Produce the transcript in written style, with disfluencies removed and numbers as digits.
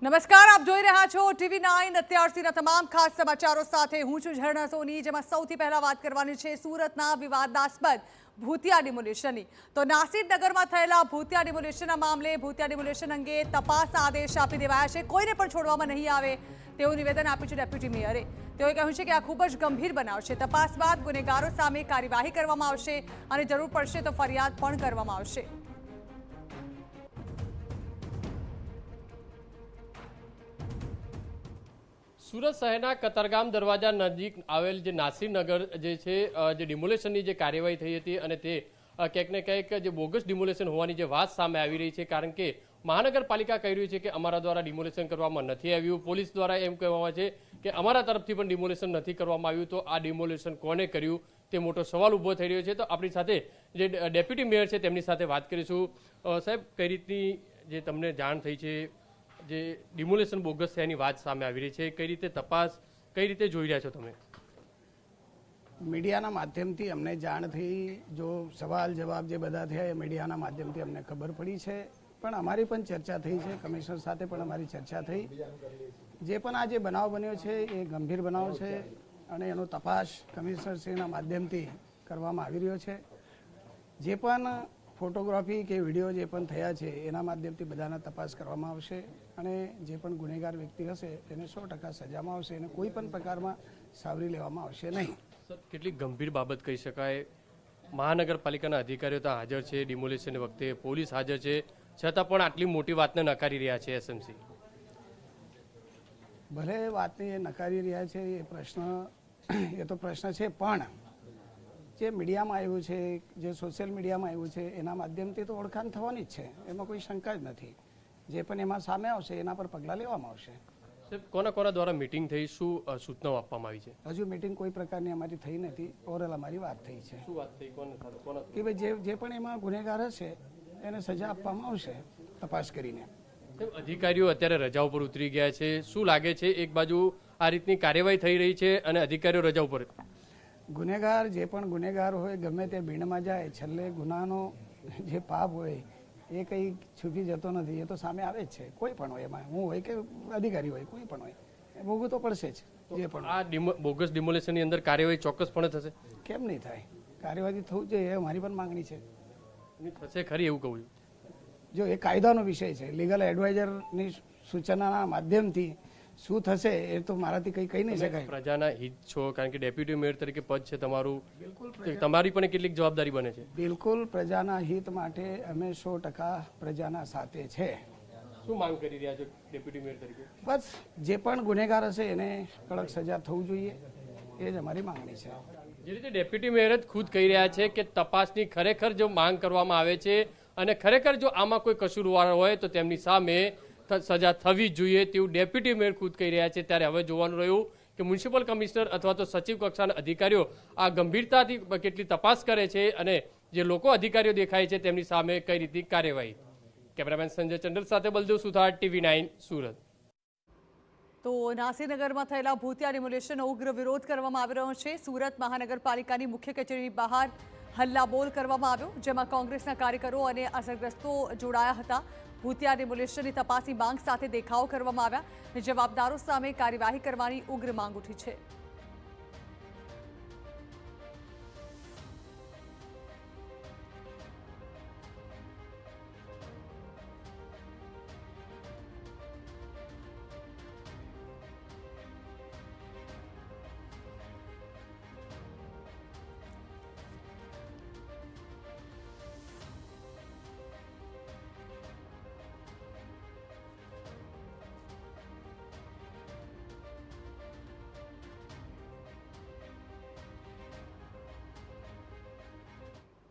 નમસ્કાર, આપ જોઈ રહ્યા છો TV9 અત્યારસીના તમામ ખાસ સમાચારો સાથે હું છું ઝરણા સોની। જેમાં સૌથી પહેલા વાત કરવાની છે સુરતના વિવાદાસ્પદ ભૂતિયા ડિમોલિશનની। તો નાસિરનગરમાં થયેલા ભૂતિયા ડિમોલિશનના મામલે ભૂતિયા ડિમોલિશન અંગે તપાસ આદેશ આપી દેવાયા છે। કોઈને પણ છોડવામાં નહીં આવે તેવું નિવેદન આપ્યું છે ડેપ્યુટી મેયરે। તેઓએ કહ્યું છે કે આ ખૂબ જ ગંભીર બનાવ છે। તપાસ બાદ ગુનેગારો સામે કાર્યવાહી કરવામાં આવશે અને જરૂર પડશે તો ફરિયાદ પણ કરવામાં આવશે। સુરત શહેરના કતારગામ દરવાજા નજીક આવેલ જે નાસિરનગર જે છે જે ડિમોલેશનની જે કાર્યવાહી થઈ હતી અને તે ક્યાંક ને ક્યાંક જે બોગસ ડિમોલેશન હોવાની જે વાત સામે આવી રહી છે। કારણ કે મહાનગરપાલિકા કહી રહ્યું છે કે અમારા દ્વારા ડિમોલેશન કરવામાં નથી આવ્યું। પોલીસ દ્વારા એમ કહેવામાં છે કે અમારા તરફથી પણ ડિમોલેશન નથી કરવામાં આવ્યું। તો આ ડિમોલેશન કોને કર્યું તે મોટો સવાલ ઊભો થઈ રહ્યો છે। તો આપણી સાથે જે ડેપ્યુટી મેયર છે તેમની સાથે વાત કરીશું। સાહેબ, કઈ રીતની જે તમને જાણ થઈ છે, જે ડિમોલેશન બોગસ છે એની વાત સામે આવી રહી છે, કઈ રીતે તપાસ કઈ રીતે જોઈ રહ્યા છો તમે? મીડિયાના માધ્યમથી અમને જાણ થઈ, જો સવાલ જવાબ જે બધા થયા એ મીડિયાના માધ્યમથી અમને ખબર પડી છે, પણ અમારી પણ ચર્ચા થઈ છે, કમિશનર સાથે પણ અમારી ચર્ચા થઈ। જે પણ આ જે બનાવ બન્યો છે એ ગંભીર બનાવ છે અને એનો તપાસ કમિશનરશ્રીના માધ્યમથી કરવામાં આવી રહ્યો છે। જે પણ ફોટોગ્રાફી કે વિડીયો જે પણ થયા છે એના માધ્યમથી બધાના તપાસ કરવામાં આવશે અને જે પણ ગુનેગાર વ્યક્તિ હશે તેને 100% સજામાં આવશે અને કોઈ પણ પ્રકારમાં સાવરી લેવામાં આવશે નહીં। સર, કેટલી ગંભીર બાબત કહી શકાય? મહાનગરપાલિકાના અધિકારીઓ તો હાજર છે, ડિમોલેશન વખતે પોલીસ હાજર છે, છતાં પણ આટલી મોટી વાતને નકારી રહ્યા છે એસએમસી। ભલે વાતને નકારી રહ્યા છે એ તો પ્રશ્ન છે, પણ જે મીડિયામાં આવ્યું છે, જે સોશિયલ મીડિયામાં આવ્યું છે એના માધ્યમથી તો ઓળખાણ થવાની જ છે, એમાં કોઈ શંકા જ નથી। જે પણ એમાં સામે આવશે એના પર પગલાં લેવામાં આવશે। સાહેબ, કોના કોના દ્વારા મીટિંગ થઈ, શું સૂચનાઓ આપવામાં આવી છે? હજુ મીટિંગ કોઈ પ્રકારની અમારી થઈ નથી, ઓરલ અમારી વાત થઈ છે। શું વાત થઈ, કોના? કે ભાઈ જે પણ એમાં ગુનેગાર હશે એને સજા આપવામાં આવશે તપાસ કરીને। અધિકારીઓ અત્યારે રજા ઉપર ઉતરી ગયા છે, શું લાગે છે એક બાજુ આ રીતની કાર્યવાહી થઈ રહી છે અને અધિકારીઓ રજા ઉપર? ગુનેગાર જે પણ ગુનેગાર હોય ગમે તે ભીડમાં જાય, છેલ્લે ગુનાનો જે પાપ હોય એ કંઈ છુપી જતો નથી, એ તો સામે આવે જ છે। કોઈ પણ હોય, એમાં હું હોય કે અધિકારી હોય, કોઈ પણ હોય, એ ભોગવું તો પડશે જ। જે પણ આ બોગસ ડિમોલેશનની અંદર કાર્યવાહી ચોક્કસપણે થશે? કેમ નહીં થાય? કાર્યવાહી થવું જોઈએ, એ અમારી પણ માંગણી છે। થશે ખરી એવું કહું છું? જો એ કાયદાનો વિષય છે, લીગલ એડવાઇઝરની સૂચનાના માધ્યમથી શું થશે એ તો મારાથી કંઈ કહી નહીં શકાય। પ્રજાના હિત છો, કારણ કે ડેપ્યુટી મેયર તરીકે પદ છે તમારું, તમારી પણ કેટલીક જવાબદારી બને છે। બિલકુલ પ્રજાના હિત માટે અમે 100% પ્રજાના સાથે છે। શું માંગ કરી રહ્યા છો ડેપ્યુટી મેયર તરીકે? બસ જે પણ ગુનેગાર હશે એને કડક સજા થવું જોઈએ, એ જ અમારી માંગણી છે। જે રીતે ડેપ્યુટી મેયર જ ખુદ કહી રહ્યા છે કે તપાસની ખરેખર જો માંગ કરવામાં આવે છે અને ખરેખર જો આમાં કોઈ કસૂરવાર હોય તો તેમની સામે સજા થવી જોઈએ તેવું ડેપ્યુટી મેયર ખુદ કહી રહ્યા છે। ત્યારે હવે જોવાનું રહ્યું કે મ્યુનિસિપલ કમિશનર અથવા તો સચિવ કક્ષાના અધિકારીઓ આ ગંભીરતાથી કેટલી તપાસ કરે છે અને જે લોકો અધિકારીઓ દેખાય છે તેમની સામે કઈ રીતની કાર્યવાહી। કેમેરામેન સંજય ચંડલ સાથે બલદેવ સુથાર, TV9 સુરત। તો નાસિરનગરમાં થયેલા ભૂતિયા ડિમોલેશનનો ઉગ્ર વિરોધ કરવામાં આવી રહ્યો છે। સુરત મહાનગરપાલિકાની મુખ્ય કચેરીની બહાર હલ્લાબોલ કરવામાં આવ્યો, જેમાં કોંગ્રેસના કાર્યકરો અને અસરગ્રસ્તો જોડાયા હતા। ભૂતિયા ડિમોલેશનની તપાસની માંગ સાથે દેખાવો કરવામાં આવ્યા અને જવાબદારો સામે કાર્યવાહી કરવાની ઉગ્ર માંગ ઉઠી છે।